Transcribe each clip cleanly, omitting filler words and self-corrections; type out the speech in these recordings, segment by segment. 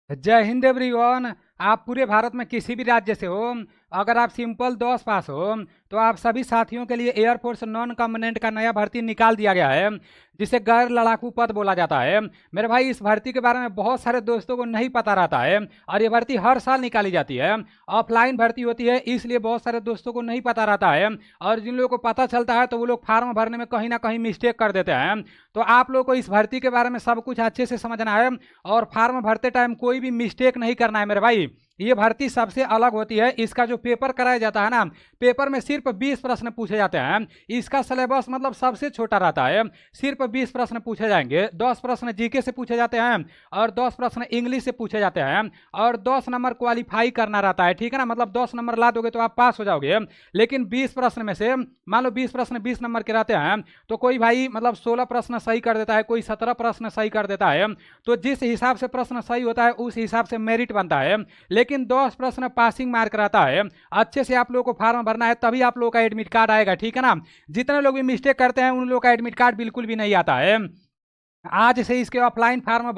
जय हिंद एवरीवन। आप पूरे भारत में किसी भी राज्य से हो, अगर आप सिंपल 10 पास हो तो आप सभी साथियों के लिए एयरफोर्स नॉन कम्बोनेंट का नया भर्ती निकाल दिया गया है, जिसे गैर लड़ाकू पद बोला जाता है। मेरे भाई, इस भर्ती के बारे में बहुत सारे दोस्तों को नहीं पता रहता है और ये भर्ती हर साल निकाली जाती है। ऑफलाइन भर्ती होती है, इसलिए बहुत सारे दोस्तों को नहीं पता रहता है और जिन लोगों को पता चलता है तो वो लोग फार्म भरने में कहीं ना कहीं मिस्टेक कर देते हैं। तो आप लोग को इस भर्ती के बारे में सब कुछ अच्छे से समझना है और फार्म भरते टाइम कोई भी मिस्टेक नहीं करना है मेरे भाई। ये भर्ती सबसे अलग होती है। इसका जो पेपर कराया जाता है ना, पेपर में सिर्फ 20 प्रश्न पूछे जाते हैं। इसका सिलेबस मतलब सबसे छोटा रहता है। सिर्फ 20 प्रश्न पूछे जाएंगे। 10 प्रश्न जीके से पूछे जाते हैं और 10 प्रश्न इंग्लिश से पूछे जाते हैं और 10 नंबर क्वालिफाई करना रहता है, ठीक है ना। मतलब 10 नंबर ला दोगे तो आप पास हो जाओगे। लेकिन 20 प्रश्न में से मान लो 20 प्रश्न 20 नंबर के रहते हैं तो कोई भाई मतलब 16 प्रश्न सही कर देता है, कोई 17 प्रश्न सही कर देता है। तो जिस हिसाब से प्रश्न सही होता है उस हिसाब से मेरिट बनता है। लेकिन 10 प्रश्न पासिंग मार्क रहता है। अच्छे से आप लोगों को फॉर्म भरना है, तभी आप लोगों का एडमिट कार्ड आएगा, ठीक है ना। जितने लोग भी मिस्टेक करते हैं उन लोगों का एडमिट कार्ड बिल्कुल भी नहीं आता है। आज से इसके ऑफलाइन फार्म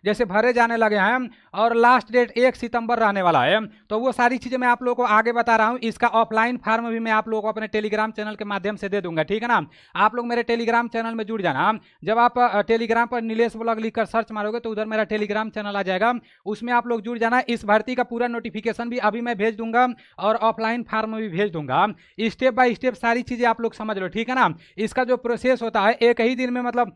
जैसे भरे जाने लगे हैं और लास्ट डेट 1 सितंबर रहने वाला है। तो वो सारी चीज़ें मैं आप लोगों को आगे बता रहा हूँ। इसका ऑफलाइन फार्म भी मैं आप लोगों को अपने टेलीग्राम चैनल के माध्यम से दे दूंगा, ठीक है ना। आप लोग मेरे टेलीग्राम चैनल में जुड़ जाना। जब आप टेलीग्राम पर नीलेश ब्लॉग लिखकर सर्च मारोगे तो उधर मेरा टेलीग्राम चैनल आ जाएगा, उसमें आप लोग जुड़ जाना। इस भर्ती का पूरा नोटिफिकेशन भी अभी मैं भेज दूंगा और ऑफलाइन फार्म भी भेज दूंगा। स्टेप बाय स्टेप सारी चीज़ें आप लोग समझ लो, ठीक है ना। इसका जो प्रोसेस होता है एक ही दिन में, मतलब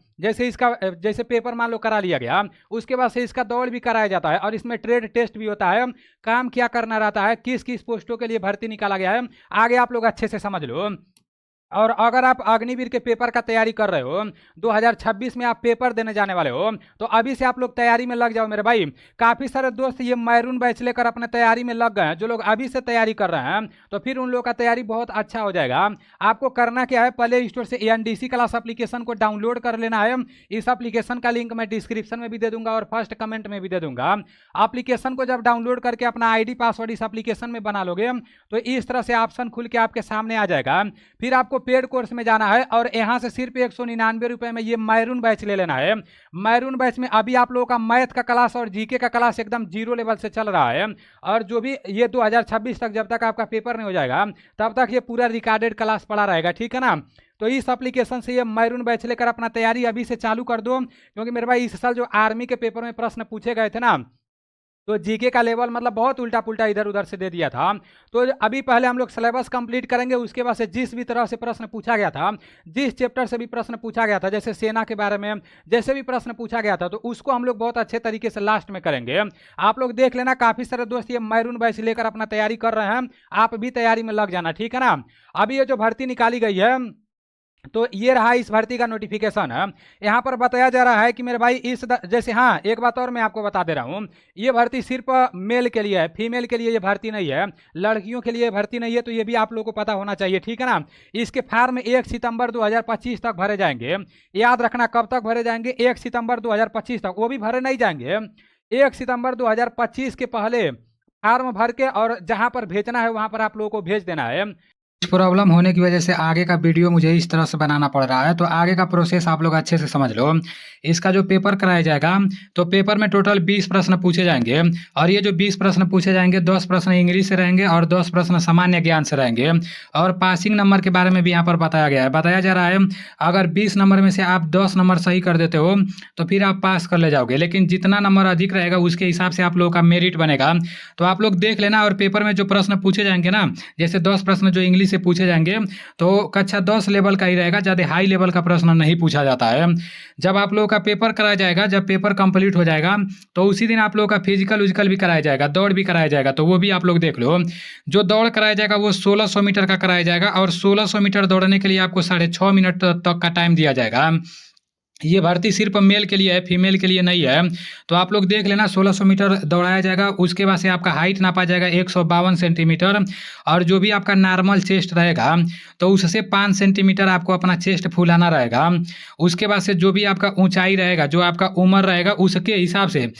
जैसे पेपर मान लो करा लिया गया, उसके बाद से इसका दौड़ भी कराया जाता है और इसमें ट्रेड टेस्ट भी होता है। काम क्या करना रहता है, किस किस पोस्टों के लिए भर्ती निकाला गया है, आगे आप लोग अच्छे से समझ लो। और अगर आप अग्निवीर के पेपर का तैयारी कर रहे हो, 2026 में आप पेपर देने जाने वाले हो, तो अभी से आप लोग तैयारी में लग जाओ मेरे भाई। काफ़ी सारे दोस्त ये मैरून बैच लेकर अपने तैयारी में लग गए हैं। जो लोग अभी से तैयारी कर रहे हैं तो फिर उन लोगों का तैयारी बहुत अच्छा हो जाएगा। आपको करना क्या है, प्ले स्टोर से एनडीसी क्लास एप्लीकेशन को डाउनलोड कर लेना है। इस एप्लीकेशन का लिंक मैं डिस्क्रिप्शन में भी दे दूंगा और फर्स्ट कमेंट में भी दे दूंगा। एप्लीकेशन को जब डाउनलोड करके अपना आईडी पासवर्ड इस एप्लीकेशन में बना लोगे तो इस तरह से ऑप्शन खुल के आपके सामने आ जाएगा। फिर आपको पेड कोर्स में जाना है और यहाँ से सिर्फ 199 रुपये में ये मैरून बैच ले लेना है। मैरून बैच में अभी आप लोगों का मैथ का क्लास और जीके का क्लास एकदम जीरो लेवल से चल रहा है और जो भी ये 2026 तक जब तक आपका पेपर नहीं हो जाएगा तब तक ये पूरा रिकॉर्डेड क्लास पड़ा रहेगा, ठीक है ना। तो इस एप्लीकेशन से ये मैरून बैच लेकर अपना तैयारी अभी से चालू कर दो, क्योंकि मेरे भाई इस साल जो आर्मी के पेपर में प्रश्न पूछे गए थे ना, तो जीके का लेवल मतलब बहुत उल्टा पुल्टा इधर उधर से दे दिया था। तो अभी पहले हम लोग सिलेबस कंप्लीट करेंगे, उसके बाद से जिस भी तरह से प्रश्न पूछा गया था, जिस चैप्टर से भी प्रश्न पूछा गया था, जैसे सेना के बारे में जैसे भी प्रश्न पूछा गया था, तो उसको हम लोग बहुत अच्छे तरीके से लास्ट में करेंगे। आप लोग देख लेना, काफ़ी सारे दोस्त ये मैरून बैच लेकर अपना तैयारी कर रहे हैं, आप भी तैयारी में लग जाना, ठीक है ना। अभी ये जो भर्ती निकाली गई है तो ये रहा इस भर्ती का नोटिफिकेशन है। यहाँ पर बताया जा रहा है कि मेरे भाई जैसे हाँ, एक बात और मैं आपको बता दे रहा हूँ, ये भर्ती सिर्फ मेल के लिए है, फीमेल के लिए ये भर्ती नहीं है, लड़कियों के लिए भर्ती नहीं है। तो ये भी आप लोगों को पता होना चाहिए, ठीक है ना। इसके फार्म 1 सितंबर 2025 तक भरे जाएंगे। याद रखना, कब तक भरे जाएंगे, 1 सितंबर 2025 तक। वो भी भरे नहीं जाएंगे, 1 सितंबर 2025 के पहले फार्म भर के और जहाँ पर भेजना है वहाँ पर आप लोगों को भेज देना है। प्रॉब्लम होने की वजह से आगे का वीडियो मुझे इस तरह से बनाना पड़ रहा है, तो आगे का प्रोसेस आप लोग अच्छे से समझ लो। इसका जो पेपर कराया जाएगा तो पेपर में टोटल 20 प्रश्न पूछे जाएंगे और ये जो 20 प्रश्न पूछे जाएंगे 10 प्रश्न इंग्लिश से रहेंगे और 10 प्रश्न सामान्य ज्ञान से रहेंगे। और पासिंग नंबर के बारे में भी यहाँ पर बताया गया है, बताया जा रहा है अगर 20 नंबर में से आप 10 नंबर सही कर देते हो तो फिर आप पास कर ले जाओगे, लेकिन जितना नंबर अधिक रहेगा उसके हिसाब से आप लोगों का मेरिट बनेगा। तो आप लोग देख लेना। और पेपर में जो प्रश्न पूछे जाएंगे ना, जैसे 10 प्रश्न जो इंग्लिश से पूछे जाएंगे तो कक्षा 10 लेवल का ही रहेगा, ज़्यादा हाई लेवल का प्रश्न नहीं पूछा जाता है। जब आप लोगों का पेपर कराया जाएगा, जब पेपर कंप्लीट हो जाएगा तो उसी दिन आप लोगों का फिजिकल विजिकल भी कराया जाएगा, दौड़ भी कराया जाएगा। तो वो भी आप लोग देख लो। जो दौड़ कराया जाएगा वो 1600 मीटर का कराया जाएगा और 1600 मीटर दौड़ने के लिए आपको 6.5 मिनट तक का टाइम दिया जाएगा। ये भर्ती सिर्फ मेल के लिए है, फीमेल के लिए नहीं है। तो आप लोग देख लेना, 1600 मीटर दौड़ाया जाएगा। उसके बाद से आपका हाइट नापा जाएगा 152 सेंटीमीटर और जो भी आपका नॉर्मल चेस्ट रहेगा तो उससे 5 सेंटीमीटर आपको अपना चेस्ट फुलाना रहेगा। उसके बाद से जो भी आपका ऊंचाई रहेगा, जो आपका उम्र रहेगा, उसके हिसाब से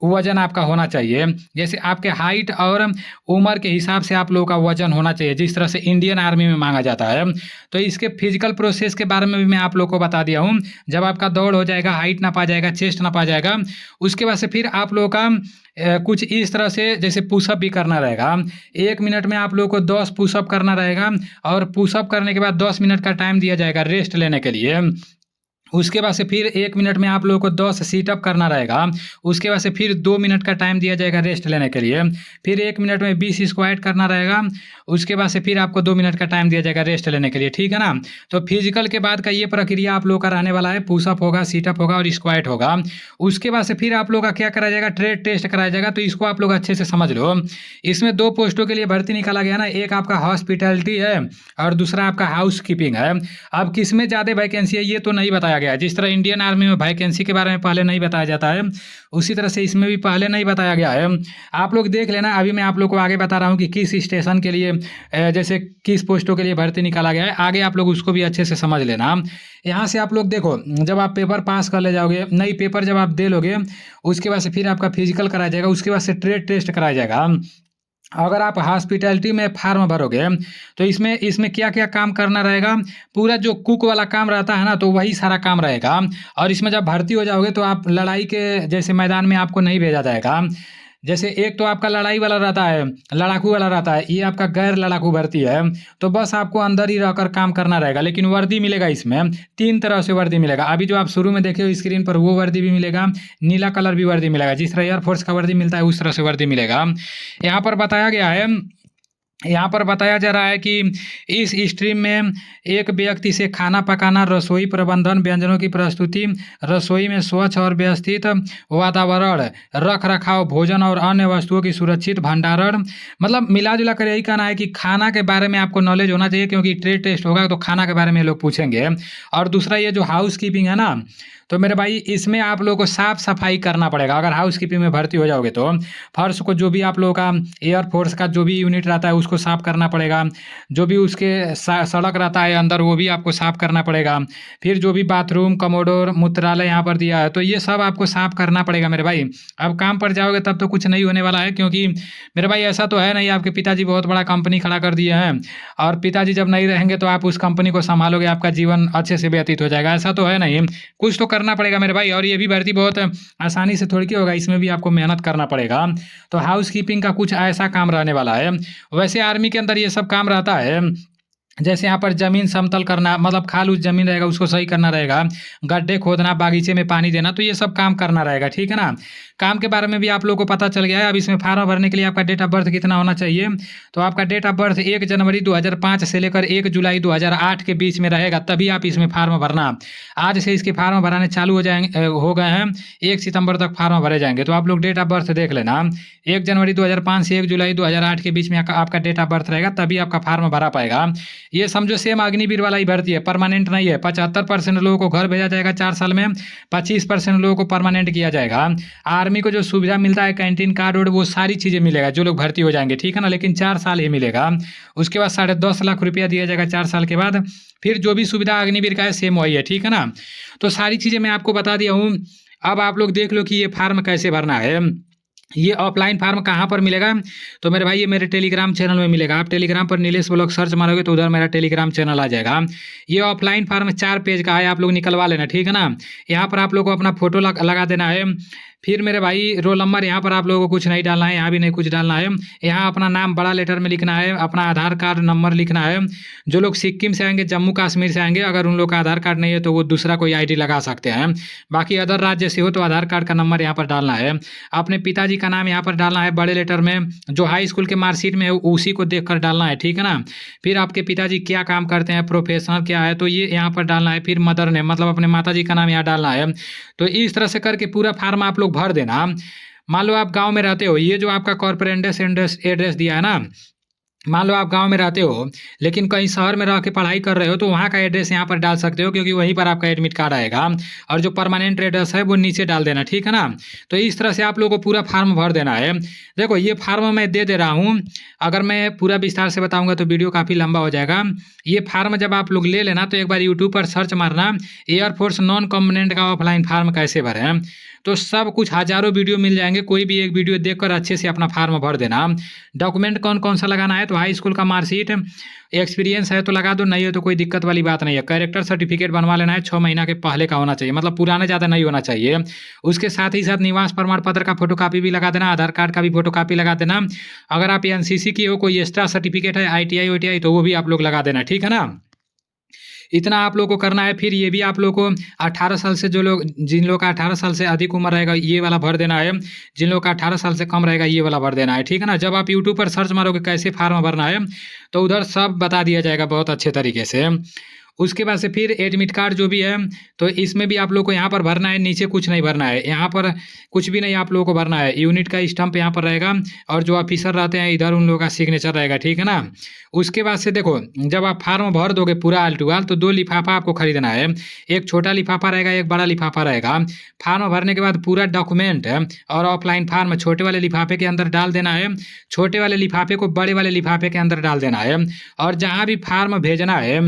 वजन आपका होना चाहिए। जैसे आपके हाइट और उम्र के हिसाब से आप लोगों का वजन होना चाहिए, जिस तरह से इंडियन आर्मी में मांगा जाता है। तो इसके फिजिकल प्रोसेस के बारे में भी मैं आप लोग को बता दिया हूँ। जब आपका आपका दौड़ हो जाएगा, हाइट नापा जाएगा, चेस्ट नापा जाएगा। उसके बाद से फिर आप लोगों का कुछ इस तरह से जैसे पुशअप भी करना रहेगा। 1 मिनट में आप लोगों को 10 पुशअप करना रहेगा और पुशअप करने के बाद 10 मिनट का टाइम दिया जाएगा रेस्ट लेने के लिए। उसके बाद से फिर 1 मिनट में आप लोगों को 10 सीटअप करना रहेगा। उसके बाद से फिर 2 मिनट का टाइम दिया जाएगा रेस्ट लेने के लिए। फिर 1 मिनट में 20 स्क्वाट करना रहेगा। उसके बाद से फिर आपको 2 मिनट का टाइम दिया जाएगा रेस्ट लेने के लिए, ठीक है ना। तो फिजिकल के बाद का ये प्रक्रिया आप लोगों का रहने वाला है, पुशअप होगा, सीटअप होगा और स्क्वाट होगा। उसके बाद से फिर आप लोगों का क्या कराया जाएगा, ट्रेड टेस्ट कराया जाएगा। तो इसको आप लोग अच्छे से समझ लो। इसमें 2 पोस्टों के लिए भर्ती निकाला गया ना, एक आपका हॉस्पिटैलिटी है और दूसरा आपका हाउस कीपिंग है। अब किस में ज़्यादा वैकेंसी है ये तो नहीं बताया गया। जिस तरह इंडियन आर्मी में वैकेंसी के बारे में पहले नहीं बताया जाता है, उसी तरह से इसमें भी पहले नहीं बताया गया है। आप लोग देख लेना। अभी मैं आप लोग को आगे बता रहा हूँ कि किस स्टेशन के लिए जैसे किस पोस्टों के लिए भर्ती निकाला गया है। आगे आप लोग उसको भी अच्छे से समझ लेना। यहाँ से आप लोग देखो, जब आप पेपर पास कर ले जाओगे, नई पेपर जब आप दे लोगे, उसके बाद से फिर आपका फिजिकल कराया जाएगा। उसके बाद से ट्रेड टेस्ट कराया जाएगा। अगर आप हॉस्पिटैलिटी में फार्म भरोगे तो इसमें क्या क्या काम करना रहेगा, पूरा जो कुक वाला काम रहता है ना, तो वही सारा काम रहेगा। और इसमें जब भर्ती हो जाओगे तो आप लड़ाई के जैसे मैदान में आपको नहीं भेजा जाएगा। जैसे एक तो आपका लड़ाई वाला रहता है, लड़ाकू वाला रहता है, ये आपका गैर लड़ाकू भर्ती है। तो बस आपको अंदर ही रहकर काम करना रहेगा। लेकिन वर्दी मिलेगा, इसमें 3 तरह से वर्दी मिलेगा। अभी जो आप शुरू में देखे हो स्क्रीन पर वो वर्दी भी मिलेगा, नीला कलर भी वर्दी मिलेगा। जिस तरह एयरफोर्स का वर्दी मिलता है उस तरह से वर्दी मिलेगा। यहाँ पर बताया गया है, यहाँ पर बताया जा रहा है कि इस स्ट्रीम में एक व्यक्ति से खाना पकाना, रसोई प्रबंधन, व्यंजनों की प्रस्तुति, रसोई में स्वच्छ और व्यवस्थित वातावरण, रख रखाव, भोजन और अन्य वस्तुओं की सुरक्षित भंडारण, मतलब मिला जुला कर यही कहना है कि खाना के बारे में आपको नॉलेज होना चाहिए, क्योंकि ट्रेड टेस्ट होगा तो खाना के बारे में लोग पूछेंगे। और दूसरा ये जो हाउस कीपिंग है ना, तो मेरे भाई इसमें आप लोगों को साफ सफाई करना पड़ेगा। अगर हाउस कीपिंग में भर्ती हो जाओगे तो फर्श को, जो भी आप लोगों का एयरफोर्स का जो भी यूनिट रहता है उसको साफ करना पड़ेगा। जो भी उसके सड़क रहता है अंदर वो भी आपको साफ करना पड़ेगा। फिर जो भी बाथरूम, कमोडोर, मूत्रालय यहाँ पर दिया है तो ये सब आपको साफ करना पड़ेगा मेरे भाई। अब काम पर जाओगे तब तो कुछ नहीं होने वाला है, क्योंकि मेरे भाई ऐसा तो है नहीं आपके पिताजी बहुत बड़ा कंपनी खड़ा कर दिए हैं और पिताजी जब नहीं रहेंगे तो आप उस कंपनी को संभालोगे, आपका जीवन अच्छे से व्यतीत हो जाएगा। ऐसा तो है नहीं, कुछ तो करना पड़ेगा मेरे भाई। और ये भी भर्ती बहुत आसानी से थोड़ी की होगा, इसमें भी आपको मेहनत करना पड़ेगा। तो हाउस कीपिंग का कुछ ऐसा काम रहने वाला है। वैसे आर्मी के अंदर ये सब काम रहता है। जैसे यहाँ पर ज़मीन समतल करना, मतलब खाल उस ज़मीन रहेगा उसको सही करना रहेगा, गड्ढे खोदना, बागीचे में पानी देना, तो ये सब काम करना रहेगा, ठीक है ना। काम के बारे में भी आप लोगों को पता चल गया है। अब इसमें फार्म भरने के लिए आपका डेट ऑफ बर्थ कितना होना चाहिए, तो आपका डेट ऑफ बर्थ 1 जनवरी 2005 से लेकर 1 जुलाई 2008 के बीच में रहेगा, तभी आप इसमें फार्म भरना। आज से इसके फार्म भराने चालू हो गए हैं, 1 सितंबर तक फार्म भरे जाएंगे। तो आप लोग डेट ऑफ बर्थ देख लेना, 1 जनवरी 2005 से 1 जुलाई 2008 के बीच में आपका डेट ऑफ बर्थ रहेगा, तभी आपका फार्म भरा पाएगा। ये समझो सेम अग्निवीर वाला ही भर्ती है, परमानेंट नहीं है। 75% लोगों को घर भेजा जाएगा 4 साल में, 25% लोगों को परमानेंट किया जाएगा। आर्मी को जो सुविधा मिलता है, कैंटीन कार्ड, वो सारी चीज़ें मिलेगा जो लोग भर्ती हो जाएंगे, ठीक है ना। लेकिन 4 साल ही मिलेगा। उसके बाद 10.5 लाख रुपया दिया जाएगा 4 साल के बाद। फिर जो भी सुविधा अग्निवीर का है सेम वही है, ठीक है ना। तो सारी चीज़ें मैं आपको बता दिया हूँ। अब आप लोग देख लो कि ये फार्म कैसे भरना है। ये ऑफलाइन फार्म कहाँ पर मिलेगा, तो मेरे भाई ये मेरे टेलीग्राम चैनल में मिलेगा। आप टेलीग्राम पर नीलेश ब्लॉग सर्च मारोगे तो उधर मेरा टेलीग्राम चैनल आ जाएगा। ये ऑफलाइन फार्म 4 पेज का है, आप लोग निकलवा लेना, ठीक है ना। यहाँ पर आप लोग को अपना फोटो लगा देना है। फिर मेरे भाई रोल नंबर यहाँ पर आप लोगों को कुछ नहीं डालना है, यहाँ भी नहीं कुछ डालना है। यहाँ अपना नाम बड़ा लेटर में लिखना है, अपना आधार कार्ड नंबर लिखना है। जो लोग सिक्किम से आएंगे, जम्मू कश्मीर से आएंगे, अगर उन लोग का आधार कार्ड नहीं है तो वो दूसरा कोई आईडी लगा सकते हैं। बाकी अदर राज्य से हो तो आधार कार्ड का नंबर यहाँ पर डालना है। अपने पिताजी का नाम यहाँ पर डालना है बड़े लेटर में, जो हाई स्कूल के मार्कशीट में है उसी को देख कर डालना है, ठीक है ना। फिर आपके पिताजी क्या काम करते हैं, प्रोफेशनल क्या है, तो ये यहाँ पर डालना है। फिर मदर नेम, मतलब अपने माता जी का नाम यहाँ डालना है। तो इस तरह से करके पूरा फार्म आप लोग भर देना। मान लो आप गांव में रहते हो, ये जो आपका कॉर्पोरेट एड्रेस दिया है ना, मान लो आप गांव में रहते हो लेकिन कहीं शहर में रह के पढ़ाई कर रहे हो तो वहाँ का एड्रेस यहाँ पर डाल सकते हो, क्योंकि वहीं पर आपका एडमिट कार्ड आएगा। और जो परमानेंट एड्रेस है वो नीचे डाल देना, ठीक है ना। तो इस तरह से आप लोगों को पूरा फार्म भर देना है। देखो ये फार्म मैं दे रहा हूँ, अगर मैं पूरा विस्तार से बताऊँगा तो वीडियो काफ़ी लंबा हो जाएगा। ये फार्म जब आप लोग ले लेना तो एक बार यूट्यूब पर सर्च मारना एयरफोर्स नॉन कम्पोनेंट का ऑफलाइन फार्म कैसे भरें, तो सब कुछ हज़ारों वीडियो मिल जाएंगे। कोई भी एक वीडियो देखकर अच्छे से अपना फार्म भर देना। डॉक्यूमेंट कौन कौन सा लगाना है, तो हाई स्कूल का मार्कशीट, एक्सपीरियंस है तो लगा दो, नहीं है तो कोई दिक्कत वाली बात नहीं है। कैरेक्टर सर्टिफिकेट बनवा लेना है, 6 महीना के पहले का होना चाहिए, मतलब पुराना ज़्यादा नहीं होना चाहिए। उसके साथ ही साथ निवास प्रमाण पत्र का फोटोकॉपी भी लगा देना, आधार कार्ड का भी फोटोकॉपी लगा देना। अगर आप एनसीसी की हो, कोई एक्स्ट्रा सर्टिफिकेट है, आईटीआई वाईटीआई, तो वो भी आप लोग लगा देना, ठीक है ना। इतना आप लोग को करना है। फिर ये भी आप लोग को 18 साल से जो लोग, जिन लोग का 18 साल से अधिक उम्र रहेगा ये वाला भर देना है, जिन लोग का 18 साल से कम रहेगा ये वाला भर देना है, ठीक है ना। जब आप यूट्यूब पर सर्च मारोगे कैसे फार्म भरना है तो उधर सब बता दिया जाएगा बहुत अच्छे तरीके से। उसके बाद से फिर एडमिट कार्ड जो भी है तो इसमें भी आप लोग को यहाँ पर भरना है, नीचे कुछ नहीं भरना है, यहाँ पर कुछ भी नहीं आप लोगों को भरना है। यूनिट का स्टम्प यहाँ पर रहेगा और जो ऑफिसर रहते हैं इधर उन लोगों का सिग्नेचर रहेगा, ठीक है ना। उसके बाद से देखो, जब आप फार्म भर दोगे पूरा आल टू आल तो 2 लिफाफा आपको खरीदना है, एक छोटा लिफाफा रहेगा, एक बड़ा लिफाफा रहेगा। फार्म भरने के बाद पूरा डॉक्यूमेंट और ऑफलाइन फार्म छोटे वाले लिफाफे के अंदर डाल देना है, छोटे वाले लिफाफे को बड़े वाले लिफाफे के अंदर डाल देना है। और जहाँ भी फार्म भेजना है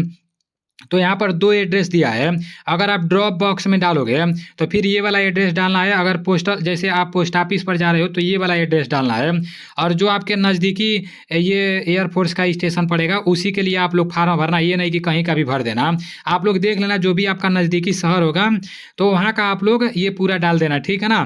तो यहाँ पर 2 एड्रेस दिया है, अगर आप ड्रॉप बॉक्स में डालोगे तो फिर ये वाला एड्रेस डालना है, अगर पोस्टल जैसे आप पोस्ट ऑफिस पर जा रहे हो तो ये वाला एड्रेस डालना है। और जो आपके नज़दीकी ये एयरफोर्स का स्टेशन पड़ेगा उसी के लिए आप लोग फार्म भरना, ये नहीं कि कहीं का भी भर देना। आप लोग देख लेना जो भी आपका नज़दीकी शहर होगा तो वहाँ का आप लोग ये पूरा डाल देना, ठीक है ना।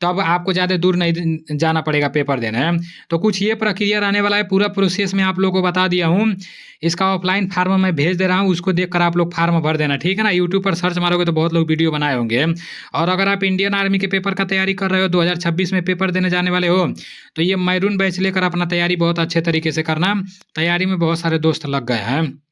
तब आपको ज़्यादा दूर नहीं जाना पड़ेगा पेपर देने। तो कुछ ये प्रक्रिया रहने वाला है, पूरा प्रोसेस मैं आप लोगों को बता दिया हूँ। इसका ऑफलाइन फार्म मैं भेज दे रहा हूँ, उसको देखकर आप लोग फार्म भर देना, ठीक है ना। यूट्यूब पर सर्च मारोगे तो बहुत लोग वीडियो बनाए होंगे। और अगर आप इंडियन आर्मी के पेपर का तैयारी कर रहे हो, 2026 में पेपर देने जाने वाले हो, तो ये मैरून बैच लेकर अपना तैयारी बहुत अच्छे तरीके से करना। तैयारी में बहुत सारे दोस्त लग गए हैं।